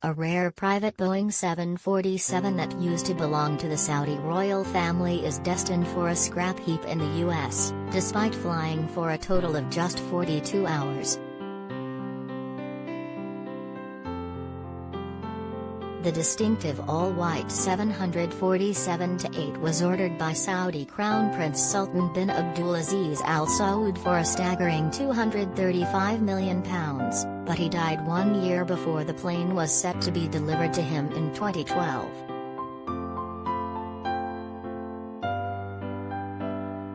a rare private Boeing 747 that used to belong to the Saudi royal family is destined for a scrap heap in the US, despite flying for a total of just 42 hours. The distinctive all-white 747-8 was ordered by Saudi Crown Prince Sultan bin Abdulaziz Al Saud for a staggering £235 million, but he died 1 year before the plane was set to be delivered to him in 2012.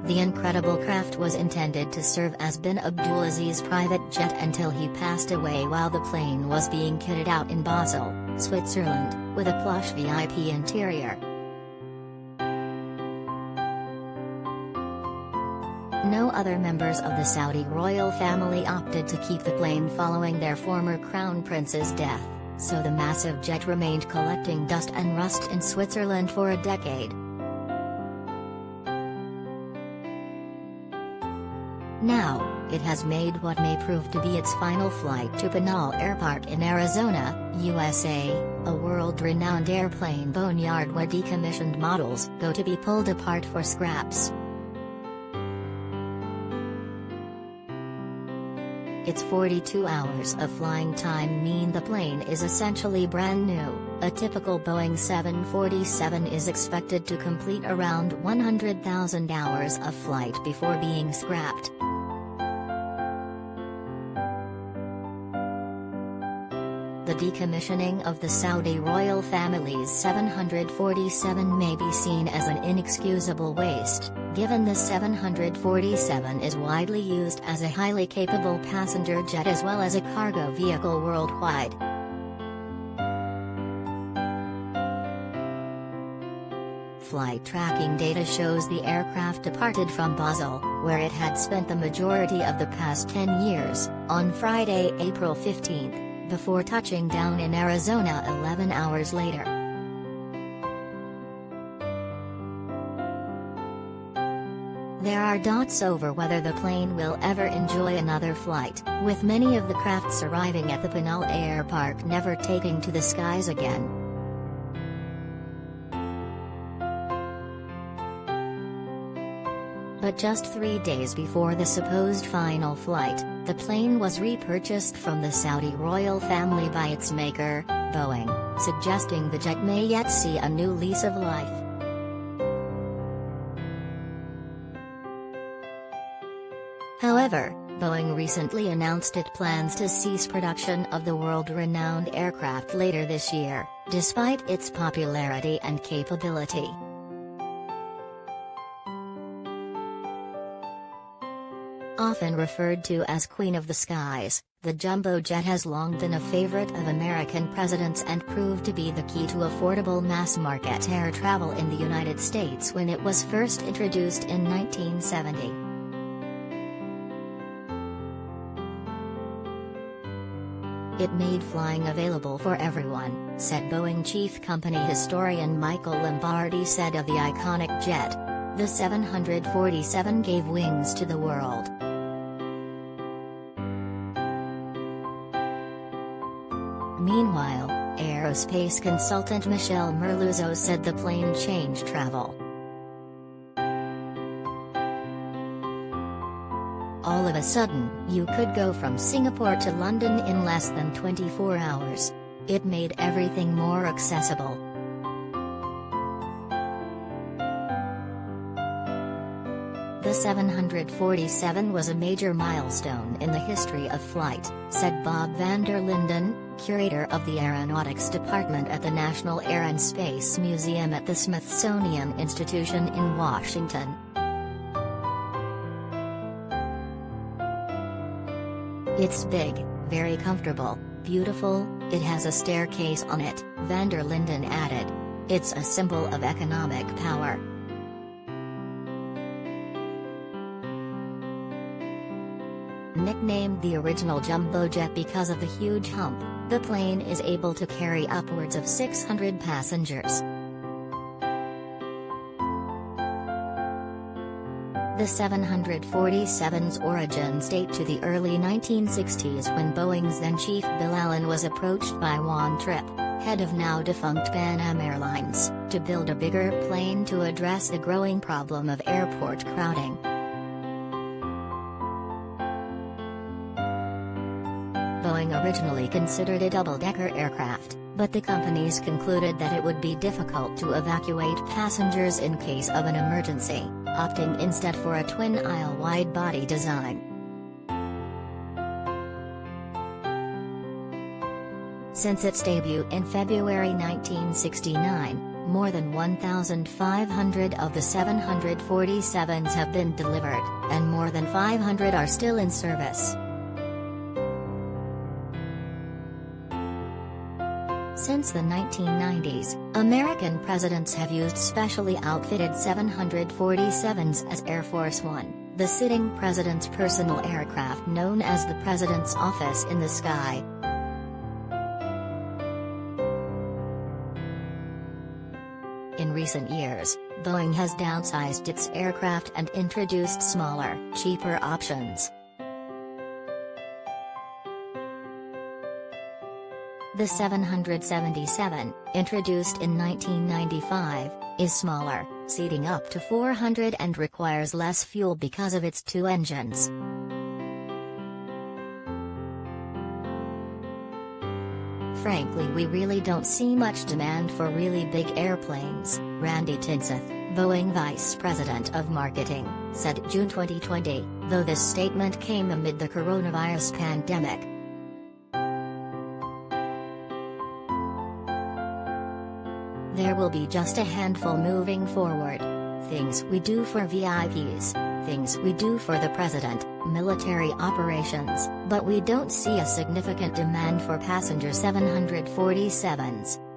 The incredible craft was intended to serve as bin Abdulaziz's private jet until he passed away while the plane was being kitted out in Basel, Switzerland, with a plush VIP interior. No other members of the Saudi royal family opted to keep the plane following their former crown prince's death, so the massive jet remained collecting dust and rust in Switzerland for a decade. Now, it has made what may prove to be its final flight to Pinal Airpark in Arizona, USA, a world-renowned airplane boneyard where decommissioned models go to be pulled apart for scraps. Its 42 hours of flying time mean the plane is essentially brand new. A typical Boeing 747 is expected to complete around 100,000 hours of flight before being scrapped. The decommissioning of the Saudi royal family's 747 may be seen as an inexcusable waste, given the 747 is widely used as a highly capable passenger jet as well as a cargo vehicle worldwide. Flight tracking data shows the aircraft departed from Basel, where it had spent the majority of the past 10 years, on Friday, April 15. Before touching down in Arizona 11 hours later. There are doubts over whether the plane will ever enjoy another flight, with many of the crafts arriving at the Pinal Airpark never taking to the skies again. But just 3 days before the supposed final flight, the plane was repurchased from the Saudi royal family by its maker, Boeing, suggesting the jet may yet see a new lease of life. However, Boeing recently announced it plans to cease production of the world-renowned aircraft later this year, despite its popularity and capability. Often referred to as Queen of the Skies, the jumbo jet has long been a favorite of American presidents and proved to be the key to affordable mass-market air travel in the United States when it was first introduced in 1970. It made flying available for everyone, said Boeing chief company historian Michael Lombardi said of the iconic jet. The 747 gave wings to the world. Meanwhile, aerospace consultant Michel Merluzzo said the plane changed travel. All of a sudden, you could go from Singapore to London in less than 24 hours. It made everything more accessible. The 747 was a major milestone in the history of flight, said Bob van der Linden, curator of the Aeronautics Department at the National Air and Space Museum at the Smithsonian Institution in Washington. It's big, very comfortable, beautiful, it has a staircase on it, van der Linden added. It's a symbol of economic power. Nicknamed the original jumbo jet because of the huge hump, the plane is able to carry upwards of 600 passengers. The 747's origins date to the early 1960s when Boeing's then-chief Bill Allen was approached by Juan Trippe, head of now-defunct Pan Am Airlines, to build a bigger plane to address the growing problem of airport crowding. Boeing originally considered a double-decker aircraft, but the companies concluded that it would be difficult to evacuate passengers in case of an emergency, opting instead for a twin-aisle wide-body design. Since its debut in February 1969, more than 1,500 of the 747s have been delivered, and more than 500 are still in service. Since the 1990s, American presidents have used specially outfitted 747s as Air Force One, the sitting president's personal aircraft known as the President's Office in the Sky. In recent years, Boeing has downsized its aircraft and introduced smaller, cheaper options. The 777, introduced in 1995, is smaller, seating up to 400 and requires less fuel because of its two engines. Frankly, we really don't see much demand for really big airplanes, Randy Tinseth, Boeing Vice President of Marketing, said June 2020, though this statement came amid the coronavirus pandemic. There will be just a handful moving forward. Things we do for VIPs, things we do for the president, military operations, but we don't see a significant demand for passenger 747s.